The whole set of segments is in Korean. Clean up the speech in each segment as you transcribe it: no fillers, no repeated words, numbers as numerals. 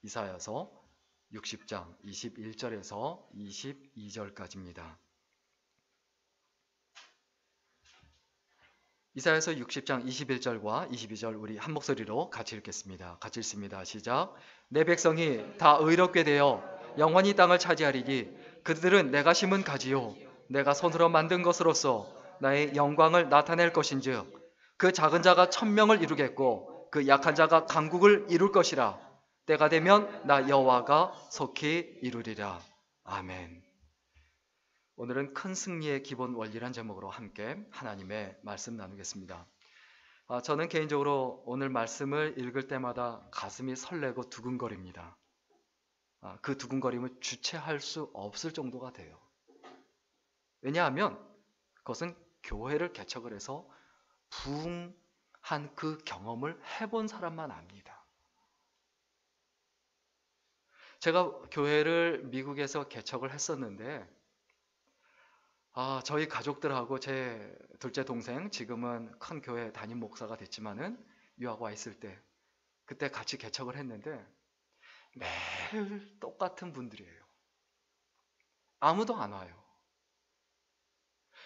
이사야서 60장 21절에서 22절까지입니다. 이사야서 60장 21절과 22절 우리 한 목소리로 같이 읽겠습니다. 같이 읽습니다. 시작. 내 백성이 다 의롭게 되어 영원히 땅을 차지하리니 그들은 내가 심은 가지요 내가 손으로 만든 것으로서 나의 영광을 나타낼 것인즉 그 작은 자가 1000명을 이루겠고 그 약한 자가 강국을 이룰 것이라. 때가 되면 나 여호와가 속히 이루리라. 아멘. 오늘은 큰 승리의 기본 원리란 제목으로 함께 하나님의 말씀 나누겠습니다. 저는 개인적으로 오늘 말씀을 읽을 때마다 가슴이 설레고 두근거립니다. 그 두근거림을 주체할 수 없을 정도가 돼요. 왜냐하면 그것은 교회를 개척을 해서 부흥한 그 경험을 해본 사람만 압니다. 제가 교회를 미국에서 개척을 했었는데 저희 가족들하고 제 둘째 동생, 지금은 큰 교회 담임 목사가 됐지만은 유학 와 있을 때 그때 같이 개척을 했는데 매일 똑같은 분들이에요. 아무도 안 와요.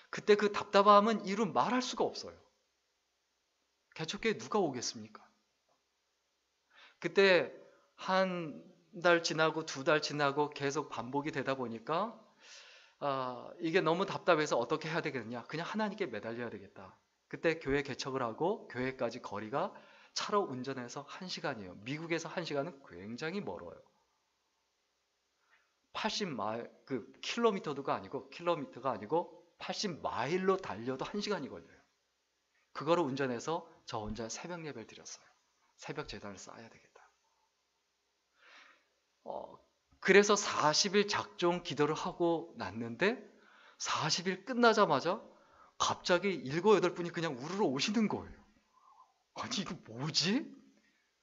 그때 그 답답함은 이루 말할 수가 없어요. 개척교회 누가 오겠습니까? 그때 한 달 지나고 2달 지나고 계속 반복이 되다 보니까 이게 너무 답답해서 어떻게 해야 되겠냐? 그냥 하나님께 매달려야 되겠다. 그때 교회 개척을 하고 교회까지 거리가 차로 운전해서 1시간이에요. 미국에서 1시간은 굉장히 멀어요. 80마일, 킬로미터가 아니고 80마일로 달려도 1시간이 걸려요. 그거를 운전해서 저 혼자 새벽 예배를 드렸어요. 새벽 제단을 쌓아야 되겠다. 그래서 40일 작정 기도를 하고 났는데 40일 끝나자마자 갑자기 7, 8분이 그냥 우르르 오시는 거예요. 아니 이거 뭐지?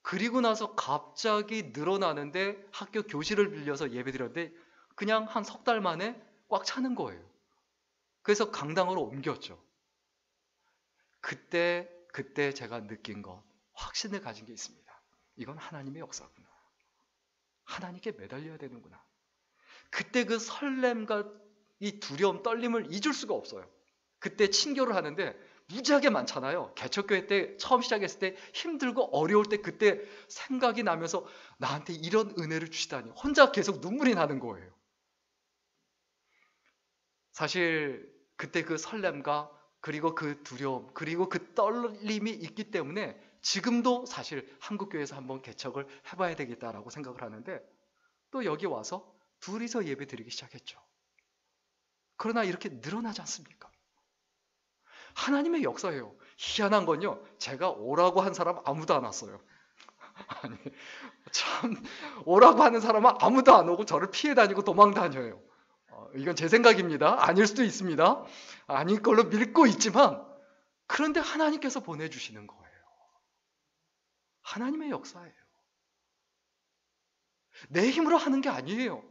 그리고 나서 갑자기 늘어나는데 학교 교실을 빌려서 예배 드렸는데 그냥 한 석 달 만에 꽉 차는 거예요. 그래서 강당으로 옮겼죠. 그때 제가 느낀 것, 확신을 가진 게 있습니다. 이건 하나님의 역사구나. 하나님께 매달려야 되는구나. 그때 그 설렘과 이 두려움, 떨림을 잊을 수가 없어요. 그때 친교를 하는데 무지하게 많잖아요. 개척교회 때 처음 시작했을 때 힘들고 어려울 때 그때 생각이 나면서 나한테 이런 은혜를 주시다니 혼자 계속 눈물이 나는 거예요. 사실 그때 그 설렘과 그리고 그 두려움 그리고 그 떨림이 있기 때문에 지금도 사실 한국교회에서 한번 개척을 해봐야 되겠다라고 생각을 하는데 또 여기 와서 둘이서 예배 드리기 시작했죠. 그러나 이렇게 늘어나지 않습니까? 하나님의 역사예요. 희한한 건요, 제가 오라고 한 사람 아무도 안 왔어요. 아니, 참 오라고 하는 사람은 아무도 안 오고 저를 피해 다니고 도망 다녀요. 이건 제 생각입니다. 아닐 수도 있습니다. 아닐 걸로 믿고 있지만 그런데 하나님께서 보내주시는 거예요. 하나님의 역사예요. 내 힘으로 하는 게 아니에요.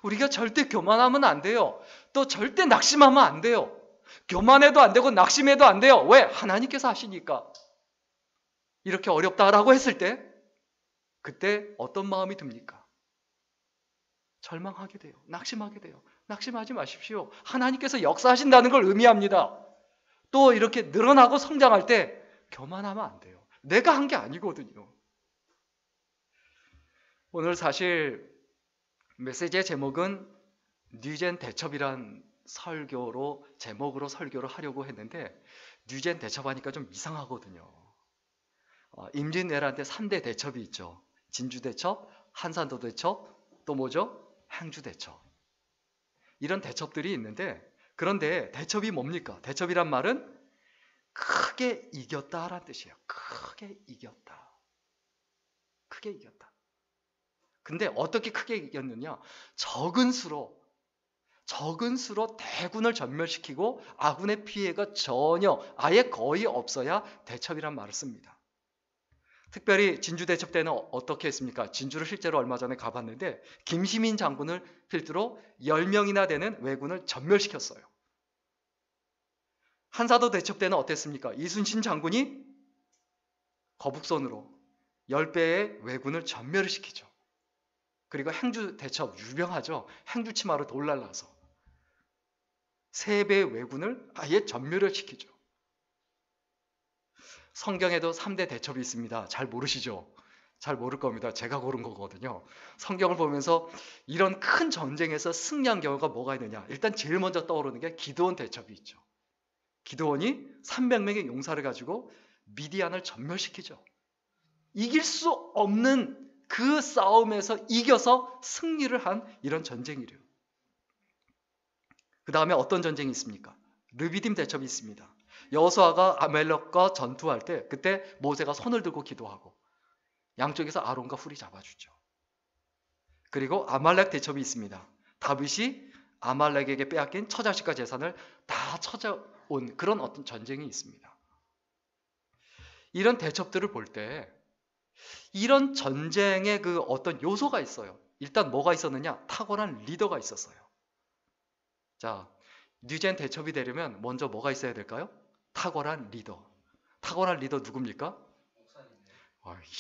우리가 절대 교만하면 안 돼요. 또 절대 낙심하면 안 돼요. 교만해도 안 되고 낙심해도 안 돼요. 왜? 하나님께서 하시니까. 이렇게 어렵다라고 했을 때 그때 어떤 마음이 듭니까? 절망하게 돼요. 낙심하게 돼요. 낙심하지 마십시오. 하나님께서 역사하신다는 걸 의미합니다. 또 이렇게 늘어나고 성장할 때 교만하면 안 돼요. 내가 한 게 아니거든요. 오늘 사실 메시지의 제목은 뉴젠 대첩이란 제목으로 설교를 하려고 했는데 뉴젠 대첩하니까 좀 이상하거든요. 임진왜란 때 3대 대첩이 있죠. 진주대첩, 한산도 대첩, 또 뭐죠? 행주대첩. 이런 대첩들이 있는데 그런데 대첩이 뭡니까? 대첩이란 말은 크게 이겼다라는 뜻이에요. 크게 이겼다. 크게 이겼다. 근데 어떻게 크게 이겼느냐? 적은 수로 대군을 전멸시키고 아군의 피해가 전혀 아예 거의 없어야 대첩이란 말을 씁니다. 특별히 진주대첩 때는 어떻게 했습니까? 진주를 실제로 얼마 전에 가봤는데 김시민 장군을 필두로 10명이나 되는 왜군을 전멸시켰어요. 한사도 대첩 때는 어땠습니까? 이순신 장군이 거북선으로 10배의 왜군을 전멸을 시키죠. 그리고 행주 대첩 유명하죠. 행주 치마로 돌날라서 세배의 왜군을 아예 전멸을 시키죠. 성경에도 3대 대첩이 있습니다. 잘 모르시죠? 잘 모를 겁니다. 제가 고른 거거든요. 성경을 보면서 이런 큰 전쟁에서 승리한 경우가 뭐가 있느냐. 일단 제일 먼저 떠오르는 게 기드온 대첩이 있죠. 기드온이 300명의 용사를 가지고 미디안을 전멸시키죠. 이길 수 없는 그 싸움에서 이겨서 승리를 한 이런 전쟁이래요. 그 다음에 어떤 전쟁이 있습니까? 르비딤 대첩이 있습니다. 여호수아가 아말렉과 전투할 때 그때 모세가 손을 들고 기도하고 양쪽에서 아론과 훌이 잡아주죠. 그리고 아말렉 대첩이 있습니다. 다윗이 아말렉에게 빼앗긴 처자식과 재산을 다 찾아온 그런 어떤 전쟁이 있습니다. 이런 대첩들을 볼 때 이런 전쟁의 그 어떤 요소가 있어요. 일단 뭐가 있었느냐? 탁월한 리더가 있었어요. 자, 뉴젠 대첩이 되려면 먼저 뭐가 있어야 될까요? 탁월한 리더. 탁월한 리더 누굽니까?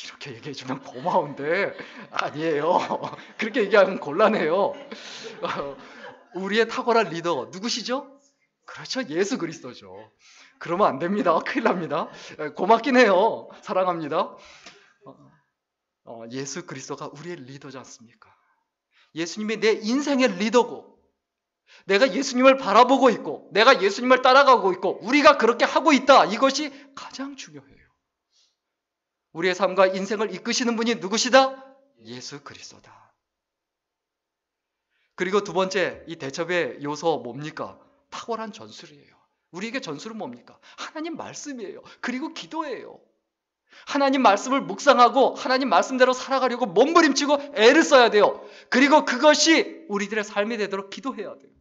이렇게 얘기해주면 고마운데 아니에요. 그렇게 얘기하면 곤란해요. 우리의 탁월한 리더 누구시죠? 그렇죠. 예수 그리스도죠. 그러면 안 됩니다. 큰일 납니다. 고맙긴 해요. 사랑합니다. 예수 그리스도가 우리의 리더지 않습니까? 예수님이 내 인생의 리더고 내가 예수님을 바라보고 있고 내가 예수님을 따라가고 있고 우리가 그렇게 하고 있다. 이것이 가장 중요해요. 우리의 삶과 인생을 이끄시는 분이 누구시다? 예수 그리스도다. 그리고 두 번째 이 대첩의 요소 뭡니까? 탁월한 전술이에요. 우리에게 전술은 뭡니까? 하나님 말씀이에요. 그리고 기도예요. 하나님 말씀을 묵상하고 하나님 말씀대로 살아가려고 몸부림치고 애를 써야 돼요. 그리고 그것이 우리들의 삶이 되도록 기도해야 돼요.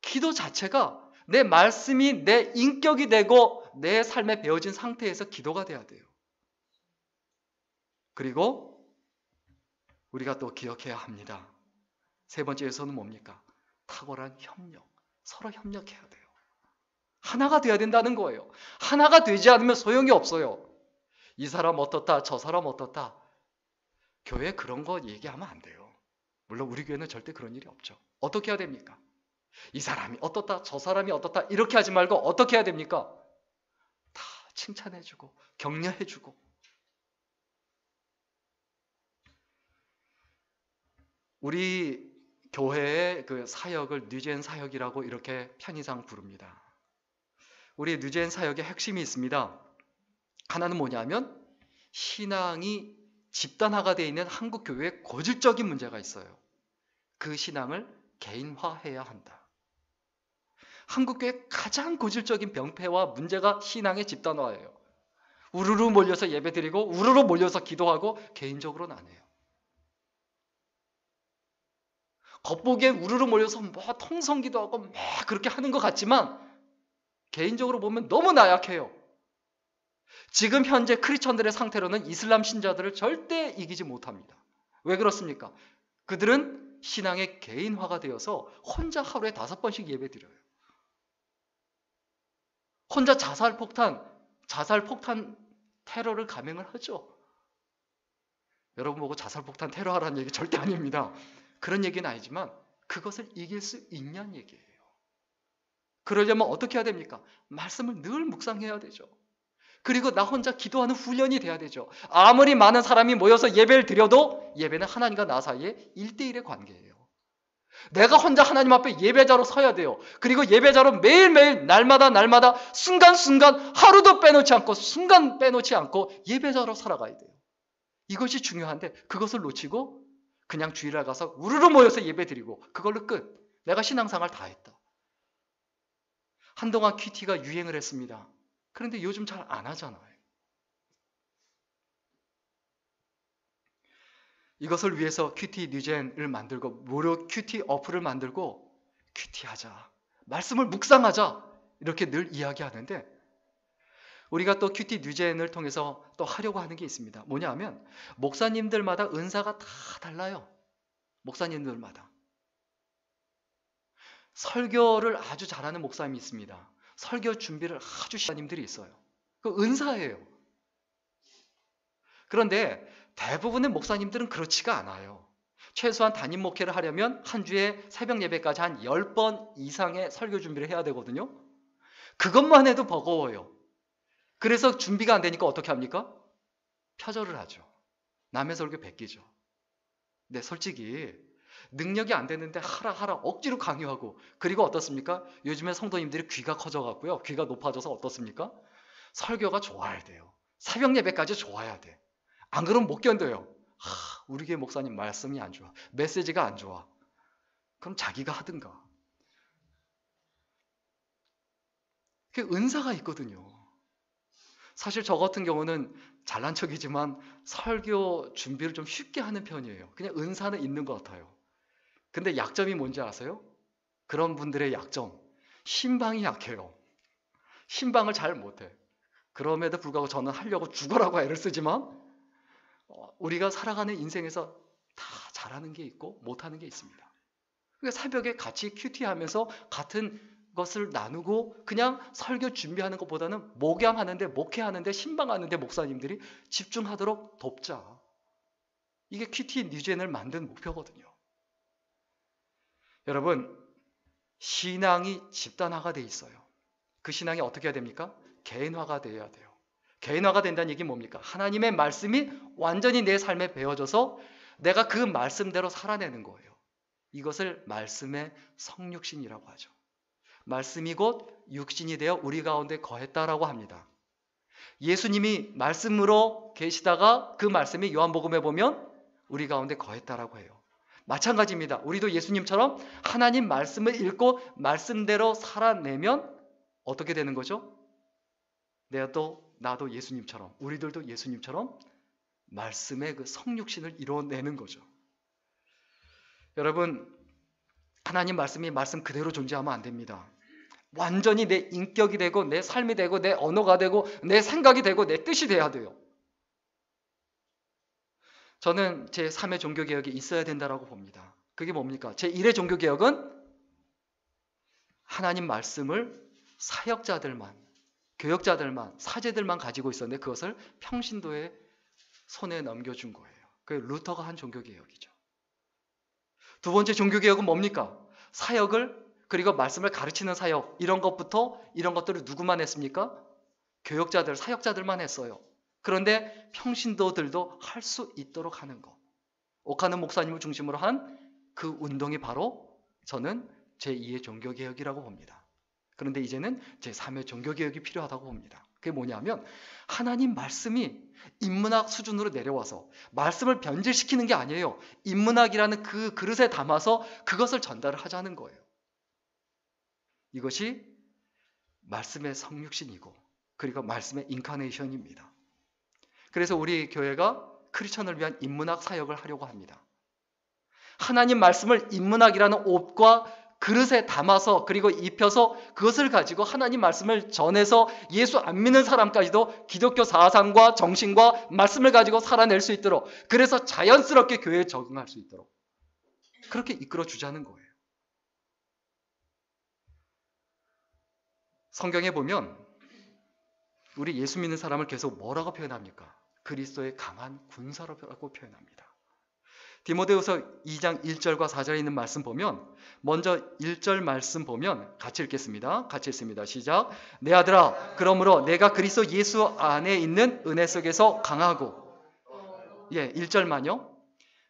기도 자체가 내 말씀이 내 인격이 되고 내 삶에 배어진 상태에서 기도가 돼야 돼요. 그리고 우리가 또 기억해야 합니다. 세 번째 요소는 뭡니까? 탁월한 협력. 서로 협력해야 돼요. 하나가 돼야 된다는 거예요. 하나가 되지 않으면 소용이 없어요. 이 사람 어떻다, 저 사람 어떻다. 교회에 그런 거 얘기하면 안 돼요. 물론 우리 교회는 절대 그런 일이 없죠. 어떻게 해야 됩니까? 이 사람이 어떻다, 저 사람이 어떻다 이렇게 하지 말고 어떻게 해야 됩니까? 다 칭찬해주고 격려해주고. 우리 교회의 그 사역을 뉴젠 사역이라고 이렇게 편의상 부릅니다. 우리 뉴젠 사역의 핵심이 있습니다. 하나는 뭐냐면 신앙이 집단화가 되어 있는 한국 교회에 고질적인 문제가 있어요. 그 신앙을 개인화해야 한다. 한국 교회의 가장 고질적인 병폐와 문제가 신앙의 집단화예요. 우르르 몰려서 예배드리고 우르르 몰려서 기도하고 개인적으로는 안 해요. 겉보기에 우르르 몰려서 뭐 통성기도하고 막 그렇게 하는 것 같지만 개인적으로 보면 너무 나약해요. 지금 현재 크리스천들의 상태로는 이슬람 신자들을 절대 이기지 못합니다. 왜 그렇습니까? 그들은 신앙의 개인화가 되어서 혼자 하루에 5번씩 예배드려요. 혼자 자살폭탄 테러를 감행을 하죠. 여러분 보고 자살폭탄 테러하라는 얘기 절대 아닙니다. 그런 얘기는 아니지만 그것을 이길 수 있냐는 얘기예요. 그러려면 어떻게 해야 됩니까? 말씀을 늘 묵상해야 되죠. 그리고 나 혼자 기도하는 훈련이 돼야 되죠. 아무리 많은 사람이 모여서 예배를 드려도 예배는 하나님과 나 사이의 1대1의 관계예요. 내가 혼자 하나님 앞에 예배자로 서야 돼요. 그리고 예배자로 매일매일 날마다 순간순간 하루도 빼놓지 않고 순간 빼놓지 않고 예배자로 살아가야 돼요. 이것이 중요한데 그것을 놓치고 그냥 주일날 가서 우르르 모여서 예배드리고 그걸로 끝. 내가 신앙생활 다 했다. 한동안 큐티가 유행을 했습니다. 그런데 요즘 잘 안 하잖아요. 이것을 위해서 큐티 뉴젠을 만들고 무료 큐티 어플을 만들고 큐티하자. 말씀을 묵상하자. 이렇게 늘 이야기하는데 우리가 또 큐티 뉴젠을 통해서 또 하려고 하는 게 있습니다. 뭐냐 하면 목사님들마다 은사가 다 달라요. 목사님들마다. 설교를 아주 잘하는 목사님이 있습니다. 설교 준비를 아주 시사님들이 있어요. 그 은사예요. 그런데 대부분의 목사님들은 그렇지가 않아요. 최소한 담임 목회를 하려면 한 주에 새벽 예배까지 한 10번 이상의 설교 준비를 해야 되거든요. 그것만 해도 버거워요. 그래서 준비가 안 되니까 어떻게 합니까? 표절을 하죠. 남의 설교 베끼죠. 근데 솔직히 능력이 안 되는데 하라 억지로 강요하고, 그리고 어떻습니까? 요즘에 성도님들이 귀가 커져갖고요. 귀가 높아져서 어떻습니까? 설교가 좋아야 돼요. 새벽 예배까지 좋아야 돼. 안 그러면 못 견뎌요. 우리 교회 목사님 말씀이 안 좋아. 메시지가 안 좋아. 그럼 자기가 하든가. 그 은사가 있거든요. 사실 저 같은 경우는 잘난 척이지만 설교 준비를 좀 쉽게 하는 편이에요. 그냥 은사는 있는 것 같아요. 근데 약점이 뭔지 아세요? 그런 분들의 약점, 신방이 약해요. 신방을 잘 못해. 그럼에도 불구하고 저는 하려고 죽어라고 애를 쓰지만 우리가 살아가는 인생에서 다 잘하는 게 있고 못하는 게 있습니다. 그러니까 새벽에 같이 큐티하면서 같은 것을 나누고 그냥 설교 준비하는 것보다는 목양하는데, 목회하는데, 신방하는데 목사님들이 집중하도록 돕자. 이게 큐티 뉴젠을 만든 목표거든요. 여러분, 신앙이 집단화가 돼 있어요. 그 신앙이 어떻게 해야 됩니까? 개인화가 돼야 돼요. 개인화가 된다는 얘기는 뭡니까? 하나님의 말씀이 완전히 내 삶에 배어져서 내가 그 말씀대로 살아내는 거예요. 이것을 말씀의 성육신이라고 하죠. 말씀이 곧 육신이 되어 우리 가운데 거했다라고 합니다. 예수님이 말씀으로 계시다가 그 말씀이 요한복음에 보면 우리 가운데 거했다라고 해요. 마찬가지입니다. 우리도 예수님처럼 하나님 말씀을 읽고 말씀대로 살아내면 어떻게 되는 거죠? 나도 예수님처럼, 우리들도 예수님처럼 말씀의 그 성육신을 이뤄내는 거죠. 여러분, 하나님 말씀이 말씀 그대로 존재하면 안 됩니다. 완전히 내 인격이 되고 내 삶이 되고 내 언어가 되고 내 생각이 되고 내 뜻이 돼야 돼요. 저는 제 3의 종교개혁이 있어야 된다고 봅니다. 그게 뭡니까? 제 1의 종교개혁은 하나님 말씀을 사역자들만, 교역자들만, 사제들만 가지고 있었는데 그것을 평신도의 손에 넘겨준 거예요. 그게 루터가 한 종교개혁이죠. 두 번째 종교개혁은 뭡니까? 사역을, 그리고 말씀을 가르치는 사역, 이런 것들을 누구만 했습니까? 교역자들, 사역자들만 했어요. 그런데 평신도들도 할 수 있도록 하는 것. 옥하는 목사님을 중심으로 한 그 운동이 바로 저는 제2의 종교개혁이라고 봅니다. 그런데 이제는 제3의 종교개혁이 필요하다고 봅니다. 그게 뭐냐면 하나님 말씀이 인문학 수준으로 내려와서 말씀을 변질시키는 게 아니에요. 인문학이라는 그 그릇에 담아서 그것을 전달을 하자는 거예요. 이것이 말씀의 성육신이고 그리고 말씀의 인카네이션입니다. 그래서 우리 교회가 크리스천을 위한 인문학 사역을 하려고 합니다. 하나님 말씀을 인문학이라는 옷과 그릇에 담아서 그리고 입혀서 그것을 가지고 하나님 말씀을 전해서 예수 안 믿는 사람까지도 기독교 사상과 정신과 말씀을 가지고 살아낼 수 있도록, 그래서 자연스럽게 교회에 적응할 수 있도록 그렇게 이끌어 주자는 거예요. 성경에 보면 우리 예수 믿는 사람을 계속 뭐라고 표현합니까? 그리스도의 강한 군사라고 표현합니다. 디모데후서 2장 1절과 4절에 있는 말씀 보면, 먼저 1절 말씀 보면 같이 읽겠습니다. 같이 읽습니다. 시작. 내 아들아, 그러므로 내가 그리스도 예수 안에 있는 은혜 속에서 강하고. 1절만요.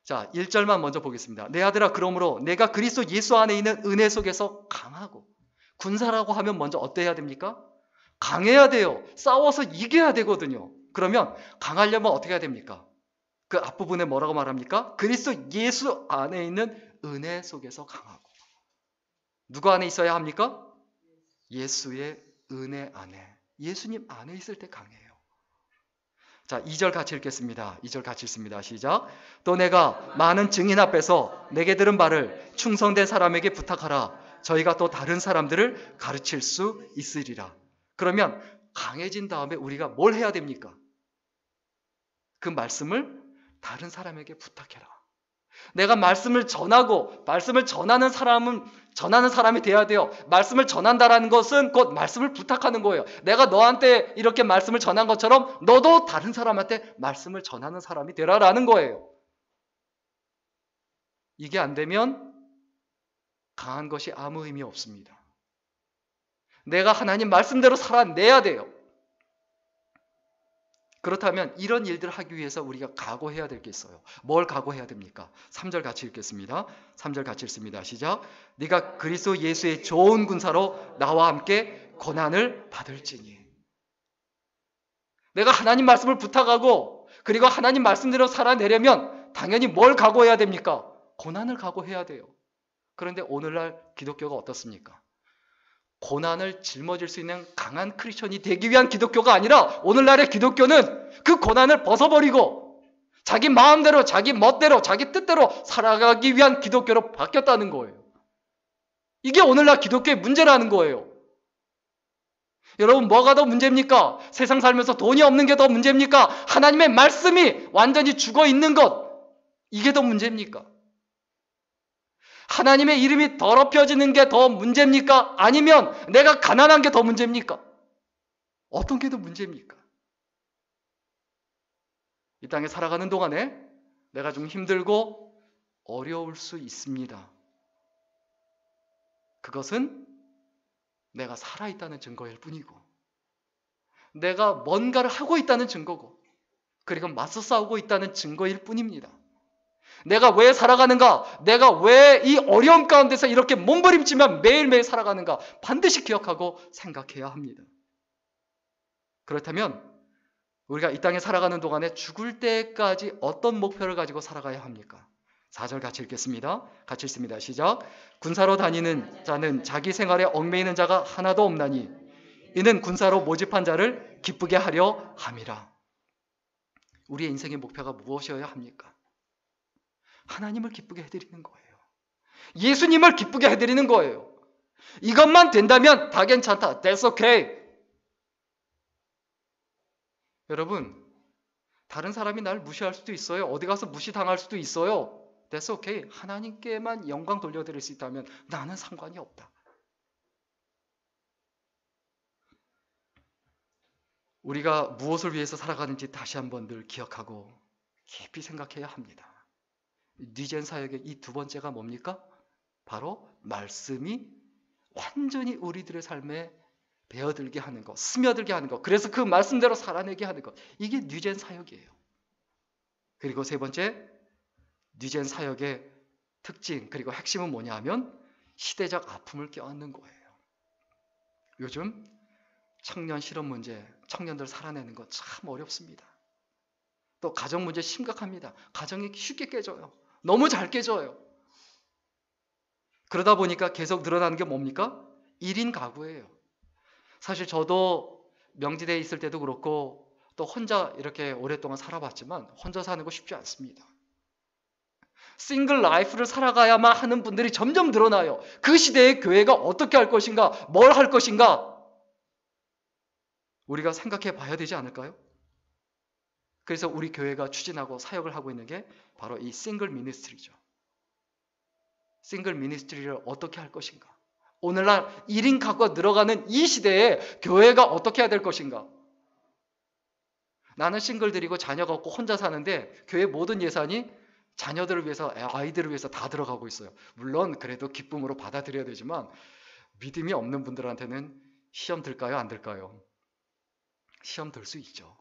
자, 1절만 먼저 보겠습니다. 내 아들아, 그러므로 내가 그리스도 예수 안에 있는 은혜 속에서 강하고. 군사라고 하면 먼저 어때야 됩니까? 강해야 돼요. 싸워서 이겨야 되거든요. 그러면 강하려면 어떻게 해야 됩니까? 그 앞부분에 뭐라고 말합니까? 그리스도 예수 안에 있는 은혜 속에서 강하고. 누구 안에 있어야 합니까? 예수의 은혜 안에. 예수님 안에 있을 때 강해요. 자, 2절 같이 읽겠습니다. 2절 같이 읽습니다. 시작. 또 내가 많은 증인 앞에서 내게 들은 바를 충성된 사람에게 부탁하라. 저희가 또 다른 사람들을 가르칠 수 있으리라. 그러면 강해진 다음에 우리가 뭘 해야 됩니까? 그 말씀을 다른 사람에게 부탁해라. 내가 말씀을 전하고 말씀을 전하는 사람이 돼야 돼요. 말씀을 전한다라는 것은 곧 말씀을 부탁하는 거예요. 내가 너한테 이렇게 말씀을 전한 것처럼 너도 다른 사람한테 말씀을 전하는 사람이 되라라는 거예요. 이게 안 되면 강한 것이 아무 의미 없습니다. 내가 하나님 말씀대로 살아내야 돼요. 그렇다면 이런 일들을 하기 위해서 우리가 각오해야 될 게 있어요. 뭘 각오해야 됩니까? 3절 같이 읽겠습니다. 3절 같이 읽습니다. 시작. 네가 그리스도 예수의 좋은 군사로 나와 함께 고난을 받을지니. 내가 하나님 말씀을 부탁하고 그리고 하나님 말씀대로 살아내려면 당연히 뭘 각오해야 됩니까? 고난을 각오해야 돼요. 그런데 오늘날 기독교가 어떻습니까? 고난을 짊어질 수 있는 강한 크리스천이 되기 위한 기독교가 아니라 오늘날의 기독교는 그 고난을 벗어버리고 자기 마음대로, 자기 멋대로, 자기 뜻대로 살아가기 위한 기독교로 바뀌었다는 거예요. 이게 오늘날 기독교의 문제라는 거예요. 여러분, 뭐가 더 문제입니까? 세상 살면서 돈이 없는 게 더 문제입니까? 하나님의 말씀이 완전히 죽어 있는 것, 이게 더 문제입니까? 하나님의 이름이 더럽혀지는 게 더 문제입니까? 아니면 내가 가난한 게 더 문제입니까? 어떤 게 더 문제입니까? 이 땅에 살아가는 동안에 내가 좀 힘들고 어려울 수 있습니다. 그것은 내가 살아있다는 증거일 뿐이고, 내가 뭔가를 하고 있다는 증거고, 그리고 맞서 싸우고 있다는 증거일 뿐입니다. 내가 왜 살아가는가? 내가 왜 이 어려움 가운데서 이렇게 몸부림치며 매일매일 살아가는가? 반드시 기억하고 생각해야 합니다. 그렇다면 우리가 이 땅에 살아가는 동안에 죽을 때까지 어떤 목표를 가지고 살아가야 합니까? 4절 같이 읽겠습니다. 같이 읽습니다. 시작. 군사로 다니는 자는 자기 생활에 얽매이는 자가 하나도 없나니 이는 군사로 모집한 자를 기쁘게 하려 함이라. 우리의 인생의 목표가 무엇이어야 합니까? 하나님을 기쁘게 해드리는 거예요. 예수님을 기쁘게 해드리는 거예요. 이것만 된다면 다 괜찮다. That's okay. 여러분, 다른 사람이 날 무시할 수도 있어요. 어디 가서 무시당할 수도 있어요. That's okay. 하나님께만 영광 돌려드릴 수 있다면 나는 상관이 없다. 우리가 무엇을 위해서 살아가는지 다시 한번 늘 기억하고 깊이 생각해야 합니다. 뉘젠 사역의 이 두 번째가 뭡니까? 바로 말씀이 완전히 우리들의 삶에 배어들게 하는 것, 스며들게 하는 것, 그래서 그 말씀대로 살아내게 하는 것, 이게 뉘젠 사역이에요. 그리고 세 번째, 뉘젠 사역의 특징, 그리고 핵심은 뭐냐 하면 시대적 아픔을 껴안는 거예요. 요즘 청년 실업 문제, 청년들 살아내는 거 참 어렵습니다. 또 가정 문제 심각합니다. 가정이 쉽게 깨져요. 너무 잘 깨져요. 그러다 보니까 계속 늘어나는 게 뭡니까? 1인 가구예요. 사실 저도 명지대에 있을 때도 그렇고 또 혼자 이렇게 오랫동안 살아봤지만 혼자 사는 거 쉽지 않습니다. 싱글 라이프를 살아가야만 하는 분들이 점점 늘어나요. 그 시대의 교회가 어떻게 할 것인가, 뭘 할 것인가 우리가 생각해 봐야 되지 않을까요? 그래서 우리 교회가 추진하고 사역을 하고 있는 게 바로 이 싱글 미니스트리죠. 싱글 미니스트리를 어떻게 할 것인가? 오늘날 1인 가구가 늘어가는 이 시대에 교회가 어떻게 해야 될 것인가? 나는 싱글들이고 자녀가 없고 혼자 사는데 교회 모든 예산이 자녀들을 위해서, 아이들을 위해서 다 들어가고 있어요. 물론 그래도 기쁨으로 받아들여야 되지만 믿음이 없는 분들한테는 시험 들까요? 안 들까요? 시험 들 수 있죠.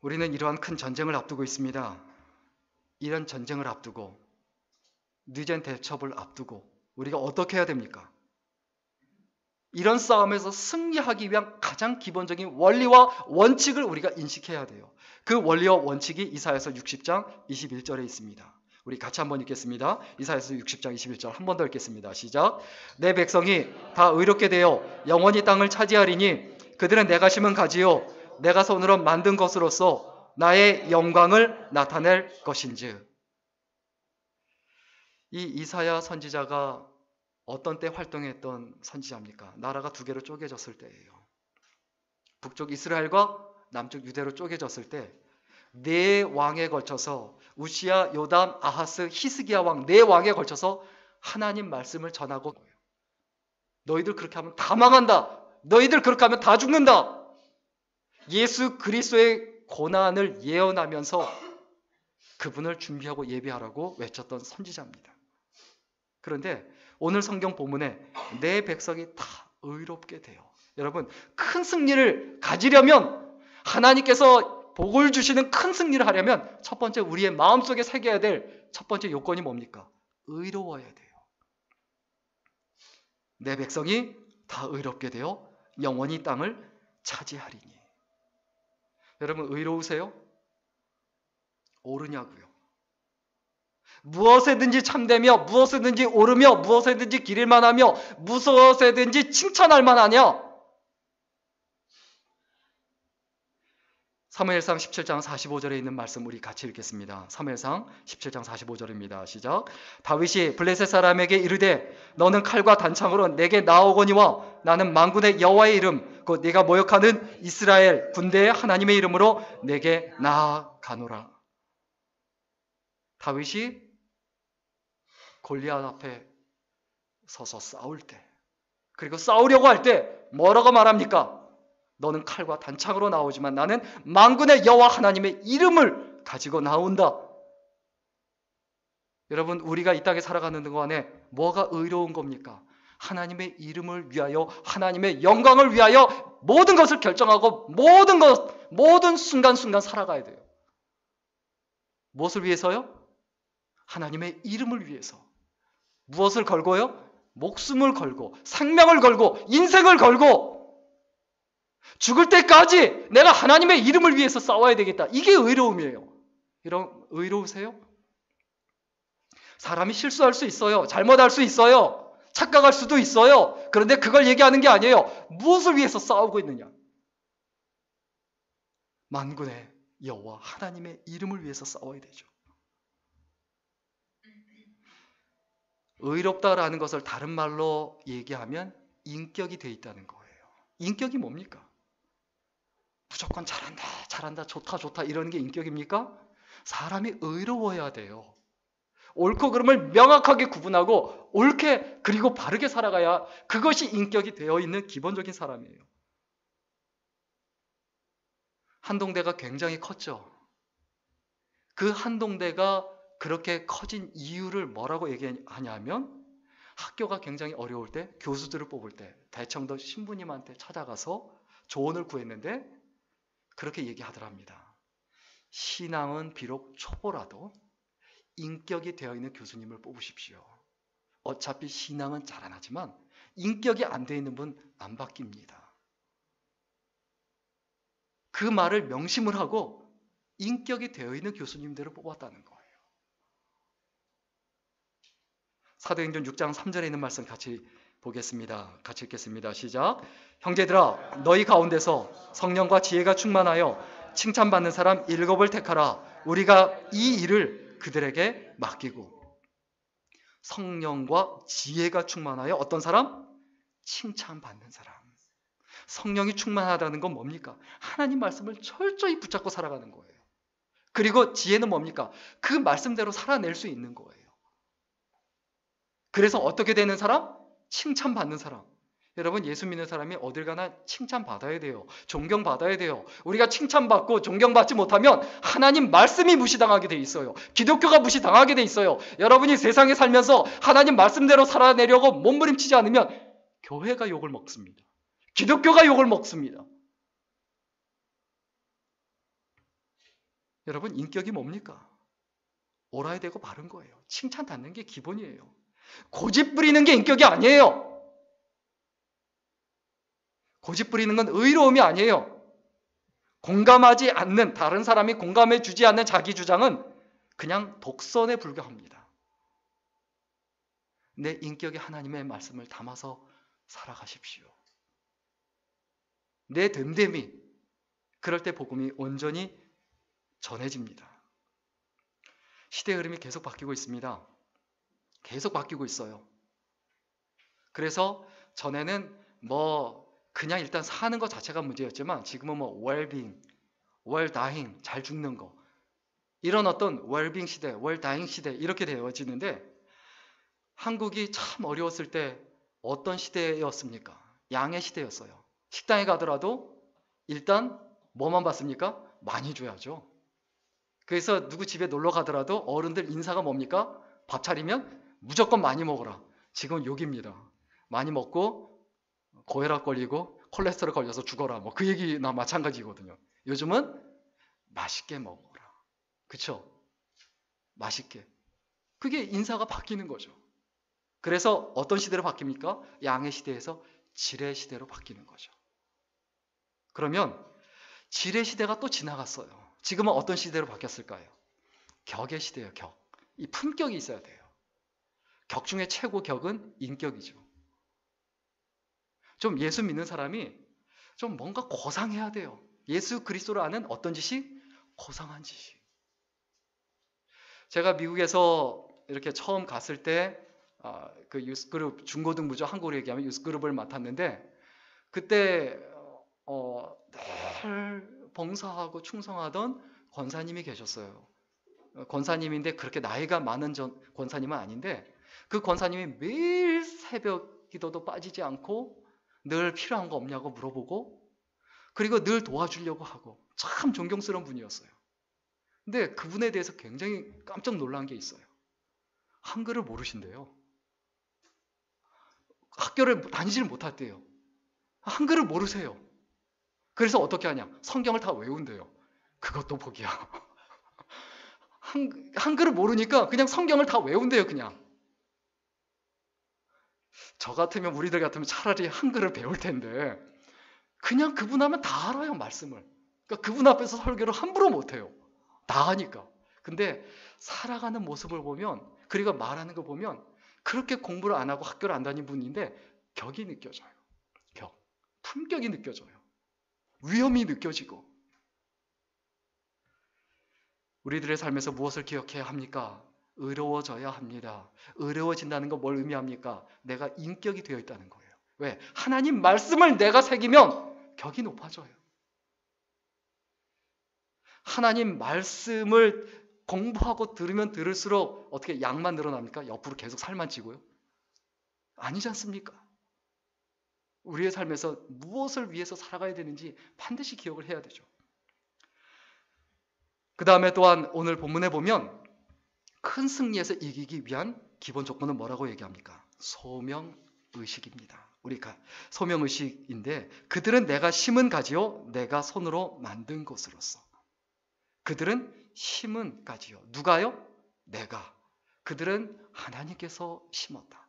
우리는 이러한 큰 전쟁을 앞두고 있습니다. 이런 전쟁을 앞두고 뉘젠 대첩을 앞두고 우리가 어떻게 해야 됩니까? 이런 싸움에서 승리하기 위한 가장 기본적인 원리와 원칙을 우리가 인식해야 돼요. 그 원리와 원칙이 이사야서 60장 21절에 있습니다. 우리 같이 한번 읽겠습니다. 이사야서 60장 21절 한 번 더 읽겠습니다. 시작. 내 백성이 다 의롭게 되어 영원히 땅을 차지하리니 그들은 내가 심은 가지요 내가 손으로 만든 것으로서 나의 영광을 나타낼 것인즉. 이 이사야 선지자가 어떤 때 활동했던 선지자입니까? 나라가 두 개로 쪼개졌을 때예요. 북쪽 이스라엘과 남쪽 유대로 쪼개졌을 때 네 왕에 걸쳐서 우시야, 요담, 아하스, 히스기야 왕 네 왕에 걸쳐서 하나님 말씀을 전하고 너희들 그렇게 하면 다 망한다. 너희들 그렇게 하면 다 죽는다. 예수 그리스도의 고난을 예언하면서 그분을 준비하고 예배하라고 외쳤던 선지자입니다. 그런데 오늘 성경 본문에 내 백성이 다 의롭게 돼요. 여러분, 큰 승리를 가지려면, 하나님께서 복을 주시는 큰 승리를 하려면 첫 번째 우리의 마음속에 새겨야 될 첫 번째 요건이 뭡니까? 의로워야 돼요. 내 백성이 다 의롭게 되어 영원히 땅을 차지하리니. 여러분, 의로우세요? 오르냐고요? 무엇에든지 참되며 무엇에든지 오르며 무엇에든지 기릴 만하며 무엇에든지 칭찬할 만하냐? 사무엘상 17장 45절에 있는 말씀 우리 같이 읽겠습니다. 사무엘상 17장 45절입니다. 시작. 다윗이 블레셋 사람에게 이르되 너는 칼과 단창으로 내게 나오거니와 나는 만군의 여호와의 이름 곧 네가 모욕하는 이스라엘 군대의 하나님의 이름으로 내게 나아가노라. 다윗이 골리앗 앞에 서서 싸울 때, 그리고 싸우려고 할 때 뭐라고 말합니까? 너는 칼과 단창으로 나오지만 나는 만군의 여호와 하나님의 이름을 가지고 나온다. 여러분, 우리가 이 땅에 살아가는 동안에 뭐가 의로운 겁니까? 하나님의 이름을 위하여, 하나님의 영광을 위하여 모든 것을 결정하고 모든 순간순간 살아가야 돼요. 무엇을 위해서요? 하나님의 이름을 위해서. 무엇을 걸고요? 목숨을 걸고, 생명을 걸고, 인생을 걸고, 죽을 때까지 내가 하나님의 이름을 위해서 싸워야 되겠다. 이게 의로움이에요. 의로우세요? 사람이 실수할 수 있어요. 잘못할 수 있어요. 착각할 수도 있어요. 그런데 그걸 얘기하는 게 아니에요. 무엇을 위해서 싸우고 있느냐? 만군의 여호와 하나님의 이름을 위해서 싸워야 되죠. 의롭다라는 것을 다른 말로 얘기하면 인격이 돼 있다는 거예요. 인격이 뭡니까? 무조건 잘한다, 좋다 이러는 게 인격입니까? 사람이 의로워야 돼요. 옳고 그름을 명확하게 구분하고 옳게 그리고 바르게 살아가야 그것이 인격이 되어 있는 기본적인 사람이에요. 한동대가 굉장히 컸죠. 그 한동대가 그렇게 커진 이유를 뭐라고 얘기하냐면, 학교가 굉장히 어려울 때, 교수들을 뽑을 때 대청도 신부님한테 찾아가서 조언을 구했는데 그렇게 얘기하더랍니다. 신앙은 비록 초보라도 인격이 되어 있는 교수님을 뽑으십시오. 어차피 신앙은 자라나지만 인격이 안 되어 있는 분 안 바뀝니다. 그 말을 명심을 하고 인격이 되어 있는 교수님들을 뽑았다는 거예요. 사도행전 6장 3절에 있는 말씀 같이 보겠습니다. 같이 읽겠습니다. 시작. 형제들아, 너희 가운데서 성령과 지혜가 충만하여 칭찬받는 사람 7을 택하라. 우리가 이 일을 그들에게 맡기고. 성령과 지혜가 충만하여 어떤 사람? 칭찬받는 사람. 성령이 충만하다는 건 뭡니까? 하나님 말씀을 철저히 붙잡고 살아가는 거예요. 그리고 지혜는 뭡니까? 그 말씀대로 살아낼 수 있는 거예요. 그래서 어떻게 되는 사람? 칭찬받는 사람. 여러분, 예수 믿는 사람이 어딜 가나 칭찬받아야 돼요. 존경받아야 돼요. 우리가 칭찬받고 존경받지 못하면 하나님 말씀이 무시당하게 돼 있어요. 기독교가 무시당하게 돼 있어요. 여러분이 세상에 살면서 하나님 말씀대로 살아내려고 몸부림치지 않으면 교회가 욕을 먹습니다. 기독교가 욕을 먹습니다. 여러분, 인격이 뭡니까? 옳아야 되고 바른 거예요. 칭찬받는 게 기본이에요. 고집 부리는 게 인격이 아니에요. 고집 부리는 건 의로움이 아니에요. 공감하지 않는, 다른 사람이 공감해 주지 않는 자기 주장은 그냥 독선에 불과합니다. 내 인격에 하나님의 말씀을 담아서 살아가십시오. 내 됨됨이, 그럴 때 복음이 온전히 전해집니다. 시대의 흐름이 계속 바뀌고 있습니다. 계속 바뀌고 있어요. 그래서 전에는 그냥 일단 사는 것 자체가 문제였지만 지금은 well-being, well-dying, 잘 죽는 거, 이런 어떤 well-being 시대, well-dying 시대 이렇게 되어지는데, 한국이 참 어려웠을 때 어떤 시대였습니까? 양의 시대였어요. 식당에 가더라도 일단 뭐만 받습니까? 많이 줘야죠. 그래서 누구 집에 놀러 가더라도 어른들 인사가 뭡니까? 밥 차리면 무조건 많이 먹어라. 지금 욕입니다. 많이 먹고 고혈압 걸리고 콜레스테롤 걸려서 죽어라. 뭐 그 얘기나 마찬가지거든요. 요즘은 맛있게 먹어라. 그쵸? 맛있게. 그게 인사가 바뀌는 거죠. 그래서 어떤 시대로 바뀝니까? 양의 시대에서 질의 시대로 바뀌는 거죠. 그러면 질의 시대가 또 지나갔어요. 지금은 어떤 시대로 바뀌었을까요? 격의 시대예요. 격. 이 품격이 있어야 돼요. 격 중에 최고 격은 인격이죠. 좀 예수 믿는 사람이 좀 뭔가 고상해야 돼요. 예수 그리스도를 아는 어떤 지식? 고상한 지식. 제가 미국에서 이렇게 처음 갔을 때 그 유스그룹 중고등부죠. 한국으로 얘기하면 유스그룹을 맡았는데 그때 늘 봉사하고 충성하던 권사님이 계셨어요. 권사님인데 그렇게 나이가 많은 권사님은 아닌데 그 권사님이 매일 새벽 기도도 빠지지 않고 늘 필요한 거 없냐고 물어보고 그리고 늘 도와주려고 하고 참 존경스러운 분이었어요. 근데 그분에 대해서 굉장히 깜짝 놀란 게 있어요. 한글을 모르신대요. 학교를 다니지를 못했대요. 한글을 모르세요. 그래서 어떻게 하냐? 성경을 다 외운대요. 그것도 복이야. 한글을 모르니까 그냥 성경을 다 외운대요. 그냥. 저 같으면 우리들 같으면 차라리 한글을 배울 텐데 그냥 그분 하면 다 알아요. 말씀을. 그러니까 그분 앞에서 설교를 함부로 못해요. 다 하니까. 근데 살아가는 모습을 보면 그리고 말하는 거 보면 그렇게 공부를 안 하고 학교를 안 다닌 분인데 격이 느껴져요. 격. 품격이 느껴져요. 위험이 느껴지고. 우리들의 삶에서 무엇을 기억해야 합니까? 의로워져야 합니다. 의로워진다는 건 뭘 의미합니까? 내가 인격이 되어 있다는 거예요. 왜? 하나님 말씀을 내가 새기면 격이 높아져요. 하나님 말씀을 공부하고 들으면 들을수록 어떻게 양만 늘어납니까? 옆으로 계속 살만 찌고요? 아니지 않습니까? 우리의 삶에서 무엇을 위해서 살아가야 되는지 반드시 기억을 해야 되죠. 그 다음에 또한 오늘 본문에 보면 큰 승리에서 이기기 위한 기본 조건은 뭐라고 얘기합니까? 소명의식입니다. 우리가 소명의식인데 그들은 내가 심은 가지요 내가 손으로 만든 것으로서. 그들은 심은 가지요. 누가요? 내가. 그들은 하나님께서 심었다.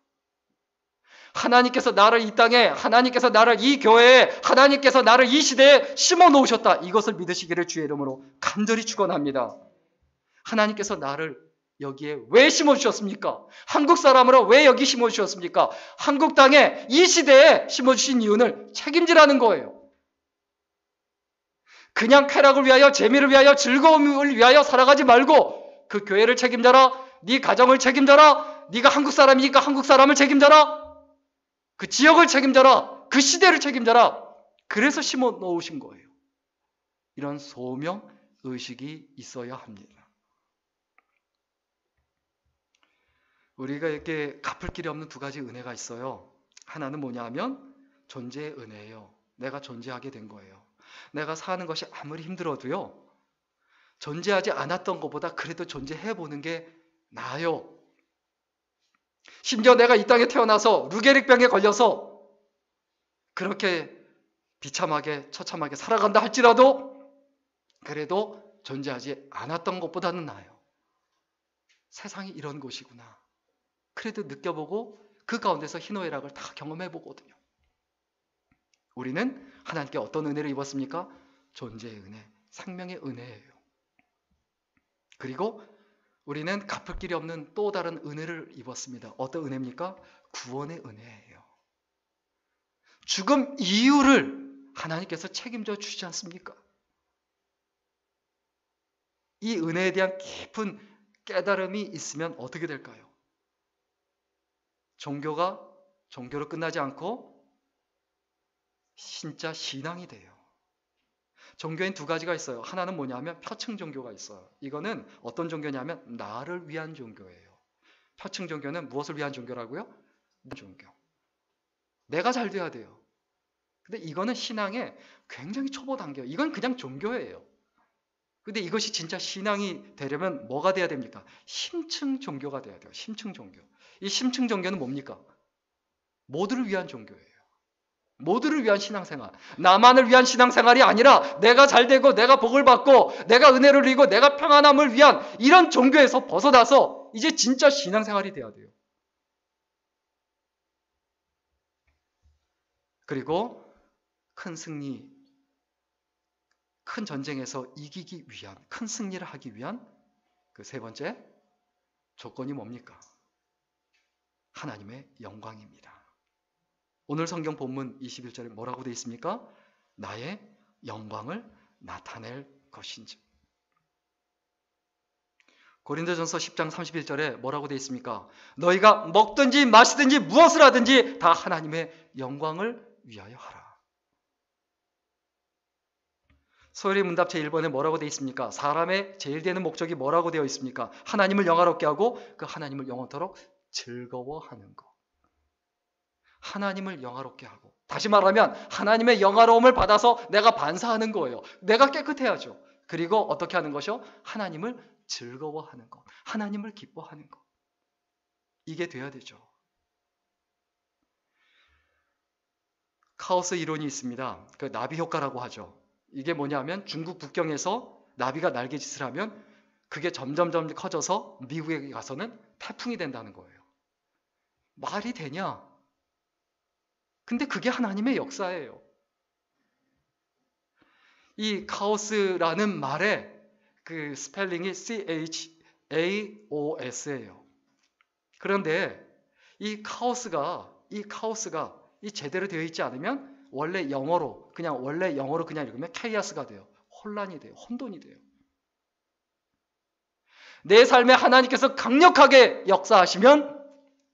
하나님께서 나를 이 땅에, 하나님께서 나를 이 교회에, 하나님께서 나를 이 시대에 심어 놓으셨다. 이것을 믿으시기를 주의 이름으로 간절히 축원합니다. 하나님께서 나를 여기에 왜 심어주셨습니까? 한국 사람으로 왜 여기 심어주셨습니까? 한국 땅에 이 시대에 심어주신 이유는 책임지라는 거예요. 그냥 쾌락을 위하여, 재미를 위하여, 즐거움을 위하여 살아가지 말고 그 교회를 책임져라. 네 가정을 책임져라. 네가 한국 사람이니까 한국 사람을 책임져라. 그 지역을 책임져라. 그 시대를 책임져라. 그래서 심어 놓으신 거예요. 이런 소명의식이 있어야 합니다. 우리가 이렇게 갚을 길이 없는 두 가지 은혜가 있어요. 하나는 뭐냐 하면 존재의 은혜예요. 내가 존재하게 된 거예요. 내가 사는 것이 아무리 힘들어도요. 존재하지 않았던 것보다 그래도 존재해보는 게 나아요. 심지어 내가 이 땅에 태어나서 루게릭병에 걸려서 그렇게 비참하게 처참하게 살아간다 할지라도 그래도 존재하지 않았던 것보다는 나아요. 세상이 이런 곳이구나. 그래도 느껴보고 그 가운데서 희노애락을 다 경험해보거든요. 우리는 하나님께 어떤 은혜를 입었습니까? 존재의 은혜, 생명의 은혜예요. 그리고 우리는 갚을 길이 없는 또 다른 은혜를 입었습니다. 어떤 은혜입니까? 구원의 은혜예요. 죽음 이유를 하나님께서 책임져 주시지 않습니까? 이 은혜에 대한 깊은 깨달음이 있으면 어떻게 될까요? 종교가 종교로 끝나지 않고 진짜 신앙이 돼요. 종교엔 두 가지가 있어요. 하나는 뭐냐면 표층 종교가 있어요. 이거는 어떤 종교냐면 나를 위한 종교예요. 표층 종교는 무엇을 위한 종교라고요? 종교. 내가 잘 돼야 돼요. 근데 이거는 신앙의 굉장히 초보 단계예요. 이건 그냥 종교예요. 근데 이것이 진짜 신앙이 되려면 뭐가 돼야 됩니까? 심층 종교가 돼야 돼요. 심층 종교. 이 심층 종교는 뭡니까? 모두를 위한 종교예요. 모두를 위한 신앙생활. 나만을 위한 신앙생활이 아니라 내가 잘되고 내가 복을 받고 내가 은혜를 누리고 내가 평안함을 위한 이런 종교에서 벗어나서 이제 진짜 신앙생활이 돼야 돼요. 그리고 큰 승리, 큰 전쟁에서 이기기 위한, 큰 승리를 하기 위한 그 세 번째 조건이 뭡니까? 하나님의 영광입니다. 오늘 성경 본문 21절에 뭐라고 되어 있습니까? 나의 영광을 나타낼 것인지. 고린도전서 10장 31절에 뭐라고 되어 있습니까? 너희가 먹든지 마시든지 무엇을 하든지 다 하나님의 영광을 위하여 하라. 소요리 문답 제1번에 뭐라고 되어 있습니까? 사람의 제일 되는 목적이 뭐라고 되어 있습니까? 하나님을 영화롭게 하고 그 하나님을 영원토록 즐거워하는 것. 하나님을 영화롭게 하고, 다시 말하면 하나님의 영화로움을 받아서 내가 반사하는 거예요. 내가 깨끗해야죠. 그리고 어떻게 하는 것이요? 하나님을 즐거워하는 것, 하나님을 기뻐하는 것. 이게 돼야 되죠. 카오스 이론이 있습니다. 그 나비 효과라고 하죠. 이게 뭐냐면 중국 북경에서 나비가 날개짓을 하면 그게 점점 커져서 미국에 가서는 태풍이 된다는 거예요. 말이 되냐? 근데 그게 하나님의 역사예요. 이 카오스라는 말의 그 스펠링이 CHAOS예요. 그런데 이 카오스가 제대로 되어 있지 않으면 원래 영어로 그냥 읽으면 케이아스가 돼요. 혼란이 돼요. 혼돈이 돼요. 내 삶에 하나님께서 강력하게 역사하시면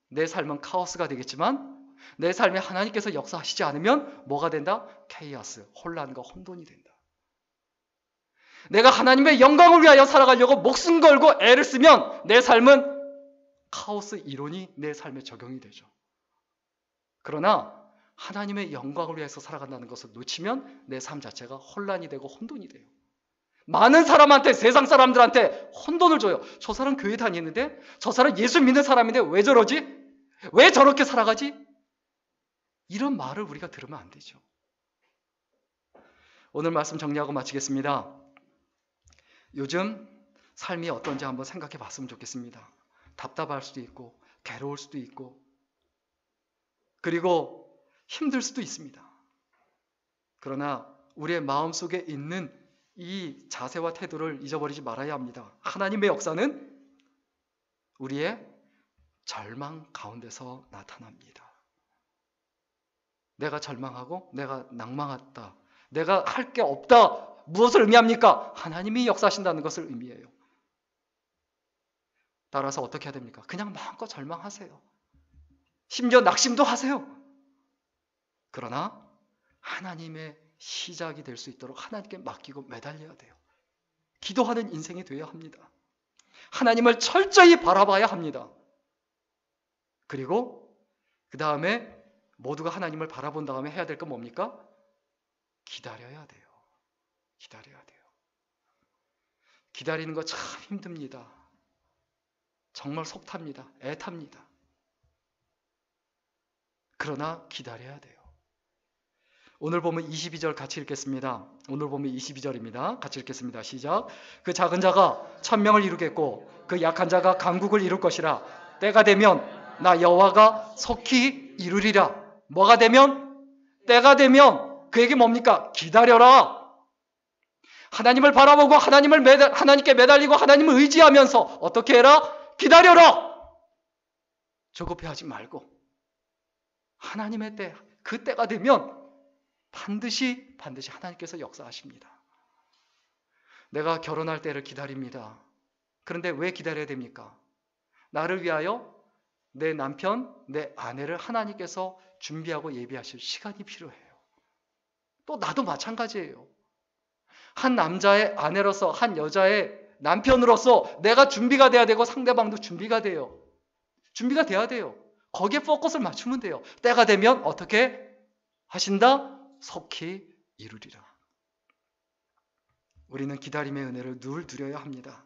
내 삶은 카오스가 되겠지만 내 삶에 하나님께서 역사하시지 않으면 뭐가 된다? 케이아스, 혼란과 혼돈이 된다. 내가 하나님의 영광을 위하여 살아가려고 목숨 걸고 애를 쓰면 내 삶은 카오스 이론이 내 삶에 적용이 되죠. 그러나 하나님의 영광을 위해서 살아간다는 것을 놓치면 내 삶 자체가 혼란이 되고 혼돈이 돼요. 많은 사람한테, 세상 사람들한테 혼돈을 줘요. 저 사람 교회 다니는데, 저 사람 예수 믿는 사람인데 왜 저러지? 왜 저렇게 살아가지? 이런 말을 우리가 들으면 안 되죠. 오늘 말씀 정리하고 마치겠습니다. 요즘 삶이 어떤지 한번 생각해 봤으면 좋겠습니다. 답답할 수도 있고 괴로울 수도 있고 그리고 힘들 수도 있습니다. 그러나 우리의 마음속에 있는 이 자세와 태도를 잊어버리지 말아야 합니다. 하나님의 역사는 우리의 절망 가운데서 나타납니다. 내가 절망하고 내가 낭망했다. 내가 할 게 없다. 무엇을 의미합니까? 하나님이 역사하신다는 것을 의미해요. 따라서 어떻게 해야 됩니까? 그냥 마음껏 절망하세요. 심지어 낙심도 하세요. 그러나 하나님의 시작이 될 수 있도록 하나님께 맡기고 매달려야 돼요. 기도하는 인생이 되어야 합니다. 하나님을 철저히 바라봐야 합니다. 그리고 그 다음에 모두가 하나님을 바라본 다음에 해야 될 건 뭡니까? 기다려야 돼요. 기다려야 돼요. 기다리는 거 참 힘듭니다. 정말 속탑니다. 애탑니다. 그러나 기다려야 돼요. 오늘 보면 22절 같이 읽겠습니다. 오늘 보면 22절입니다. 같이 읽겠습니다. 시작. 그 작은 자가 1000명을 이루겠고 그 약한 자가 강국을 이룰 것이라. 때가 되면 나 여호와가 속히 이루리라. 뭐가 되면? 때가 되면. 그 얘기 뭡니까? 기다려라. 하나님을 바라보고 하나님께 매달리고 하나님을 의지하면서 어떻게 해라? 기다려라. 조급해하지 말고 하나님의 때, 그 때가 되면 반드시 하나님께서 역사하십니다. 내가 결혼할 때를 기다립니다. 그런데 왜 기다려야 됩니까? 나를 위하여 내 남편, 내 아내를 하나님께서 준비하고 예비하실 시간이 필요해요. 또 나도 마찬가지예요. 한 남자의 아내로서, 한 여자의 남편으로서 내가 준비가 돼야 되고 상대방도 준비가 돼요. 준비가 돼야 돼요. 거기에 포커스를 맞추면 돼요. 때가 되면 어떻게 하신다? 속히 이루리라. 우리는 기다림의 은혜를 늘 누려야 합니다.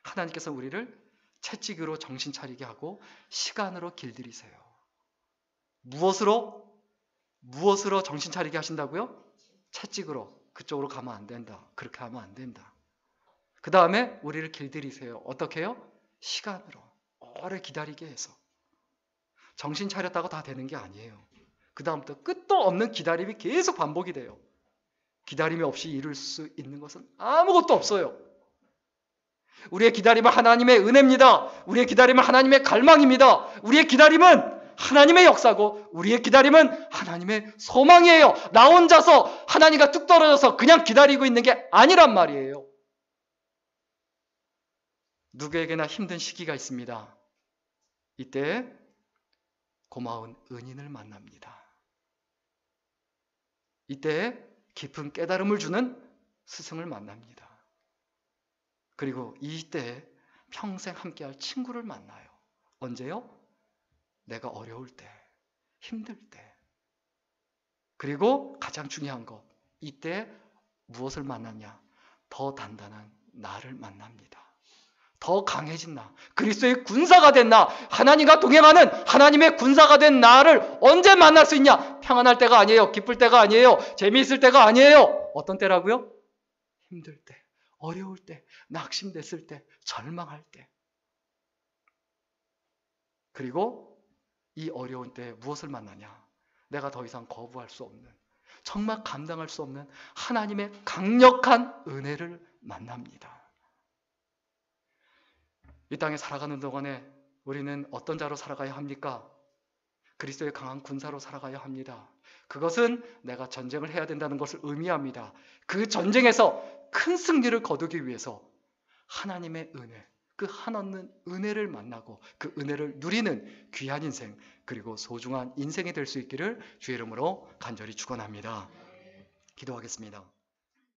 하나님께서 우리를 채찍으로 정신 차리게 하고 시간으로 길들이세요. 무엇으로 정신 차리게 하신다고요? 채찍으로. 그쪽으로 가면 안 된다. 그렇게 하면 안 된다. 그 다음에 우리를 길들이세요. 어떻게 해요? 시간으로. 오래 기다리게 해서. 정신 차렸다고 다 되는 게 아니에요. 그 다음부터 끝도 없는 기다림이 계속 반복이 돼요. 기다림이 없이 이룰 수 있는 것은 아무것도 없어요. 우리의 기다림은 하나님의 은혜입니다. 우리의 기다림은 하나님의 갈망입니다. 우리의 기다림은 하나님의 역사고 우리의 기다림은 하나님의 소망이에요. 나 혼자서 하나님과 뚝 떨어져서 그냥 기다리고 있는 게 아니란 말이에요. 누구에게나 힘든 시기가 있습니다. 이때 고마운 은인을 만납니다. 이때 깊은 깨달음을 주는 스승을 만납니다. 그리고 이때 평생 함께할 친구를 만나요. 언제요? 내가 어려울 때, 힘들 때. 그리고 가장 중요한 것, 이때 무엇을 만났냐? 더 단단한 나를 만납니다. 더 강해진 나, 그리스도의 군사가 된 나, 하나님과 동행하는 하나님의 군사가 된 나를 언제 만날 수 있냐? 평안할 때가 아니에요. 기쁠 때가 아니에요. 재미있을 때가 아니에요. 어떤 때라고요? 힘들 때, 어려울 때, 낙심됐을 때, 절망할 때. 그리고 이 어려운 때 무엇을 만나냐? 내가 더 이상 거부할 수 없는, 정말 감당할 수 없는 하나님의 강력한 은혜를 만납니다. 이 땅에 살아가는 동안에 우리는 어떤 자로 살아가야 합니까? 그리스도의 강한 군사로 살아가야 합니다. 그것은 내가 전쟁을 해야 된다는 것을 의미합니다. 그 전쟁에서 큰 승리를 거두기 위해서 하나님의 은혜, 그 한없는 은혜를 만나고 그 은혜를 누리는 귀한 인생, 그리고 소중한 인생이 될 수 있기를 주의 이름으로 간절히 축원합니다. 기도하겠습니다.